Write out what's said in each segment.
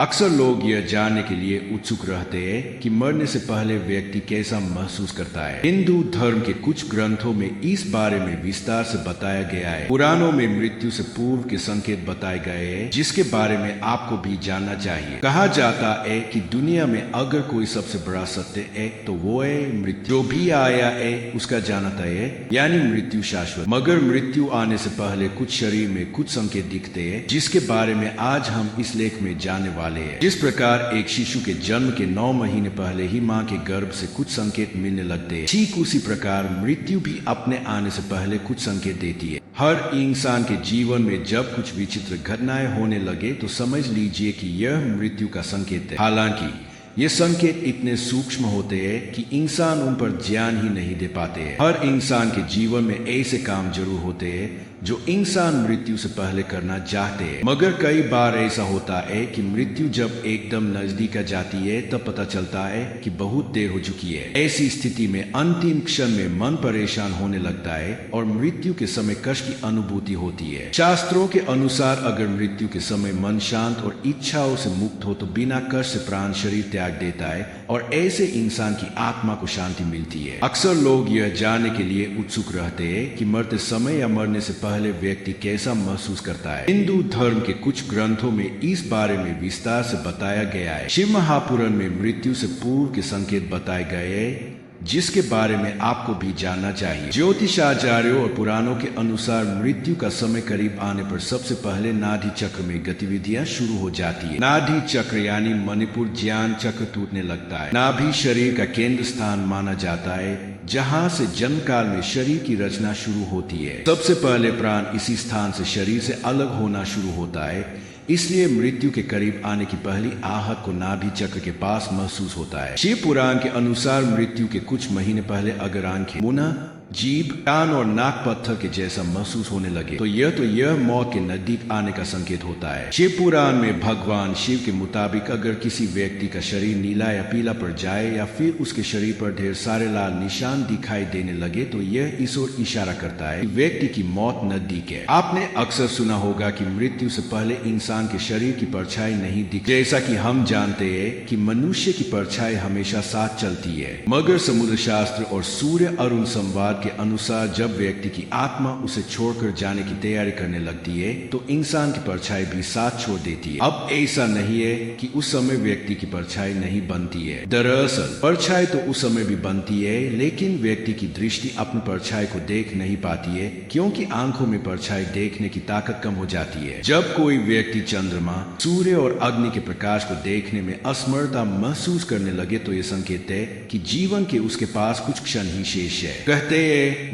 अक्सर लोग यह जानने के लिए उत्सुक रहते हैं कि मरने से पहले व्यक्ति कैसा महसूस करता है। हिंदू धर्म के कुछ ग्रंथों में इस बारे में विस्तार से बताया गया है। पुराणों में मृत्यु से पूर्व के संकेत बताए गए हैं, जिसके बारे में आपको भी जानना चाहिए। कहा जाता है कि दुनिया में अगर कोई सबसे बड़ा सत्य है तो वो है मृत्यु। जो भी आया है उसका जानता है, यानी मृत्यु शाश्वत। मगर मृत्यु आने से पहले कुछ शरीर में कुछ संकेत दिखते हैं, जिसके बारे में आज हम इस लेख में जानने वाले। जिस प्रकार एक शिशु के जन्म के 9 महीने पहले ही मां के गर्भ से कुछ संकेत मिलने लगते हैं, ठीक उसी प्रकार मृत्यु भी अपने आने से पहले कुछ संकेत देती है। हर इंसान के जीवन में जब कुछ विचित्र घटनाएं होने लगे तो समझ लीजिए कि यह मृत्यु का संकेत है। हालांकि ये संकेत इतने सूक्ष्म होते हैं कि इंसान उन पर ध्यान ही नहीं दे पाते हैं। हर इंसान के जीवन में ऐसे काम जरूर होते हैं जो इंसान मृत्यु से पहले करना चाहते हैं, मगर कई बार ऐसा होता है कि मृत्यु जब एकदम नजदीक आ जाती है तब पता चलता है कि बहुत देर हो चुकी है। ऐसी स्थिति में अंतिम क्षण में मन परेशान होने लगता है और मृत्यु के समय कष्ट की अनुभूति होती है। शास्त्रों के अनुसार अगर मृत्यु के समय मन शांत और इच्छाओं से मुक्त हो तो बिना कष्ट से प्राण शरीर त्याग देता है और ऐसे इंसान की आत्मा को शांति मिलती है। अक्सर लोग यह जानने के लिए उत्सुक रहते हैं कि मरते समय या मरने से पहले व्यक्ति कैसा महसूस करता है। हिंदू धर्म के कुछ ग्रंथों में इस बारे में विस्तार से बताया गया है। शिव महापुराण में मृत्यु से पूर्व के संकेत बताए गए हैं, जिसके बारे में आपको भी जानना चाहिए। ज्योतिषाचार्यों और पुराणों के अनुसार मृत्यु का समय करीब आने पर सबसे पहले नाभि चक्र में गतिविधियां शुरू हो जाती है। नाभि चक्र यानी मणिपुर ज्ञान चक्र टूटने लगता है। नाभि शरीर का केंद्र स्थान माना जाता है, जहां से जन्म काल में शरीर की रचना शुरू होती है। सबसे पहले प्राण इसी स्थान से शरीर से अलग होना शुरू होता है, इसलिए मृत्यु के करीब आने की पहली आहट को नाभि चक्र के पास महसूस होता है। शिव पुराण के अनुसार मृत्यु के कुछ महीने पहले अगर आंखें, मुंह, जीभ, कान और नाक पत्थर के जैसा महसूस होने लगे तो यह मौत के नजदीक आने का संकेत होता है। शिव पुराण में भगवान शिव के मुताबिक अगर किसी व्यक्ति का शरीर नीला या पीला पड़ जाए या फिर उसके शरीर पर ढेर सारे लाल निशान दिखाई देने लगे तो यह इस ओर इशारा करता है कि व्यक्ति की मौत नजदीक है। आपने अक्सर सुना होगा कि मृत्यु से पहले इंसान के शरीर की परछाई नहीं दिखती, जैसा कि हम जानते हैं कि मनुष्य की परछाई हमेशा साथ चलती है। मगर समुद्र शास्त्र और सूर्य अरुण संवाद के अनुसार जब व्यक्ति की आत्मा उसे छोड़कर जाने की तैयारी करने लगती है तो इंसान की परछाई भी साथ छोड़ देती है। अब ऐसा नहीं है कि उस समय व्यक्ति की परछाई नहीं बनती है। दरअसल परछाई तो उस समय भी बनती है, लेकिन व्यक्ति की दृष्टि अपनी परछाई को देख नहीं पाती है, क्योंकि आंखों में परछाई देखने की ताकत कम हो जाती है। जब कोई व्यक्ति चंद्रमा, सूर्य और अग्नि के प्रकाश को देखने में असमर्थता महसूस करने लगे तो ये संकेत है कि जीवन के उसके पास कुछ क्षण ही शेष है। कहते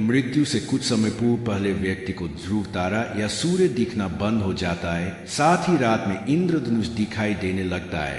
मृत्यु से कुछ समय पूर्व पहले व्यक्ति को ध्रुव तारा या सूर्य दिखना बंद हो जाता है, साथ ही रात में इंद्रधनुष दिखाई देने लगता है।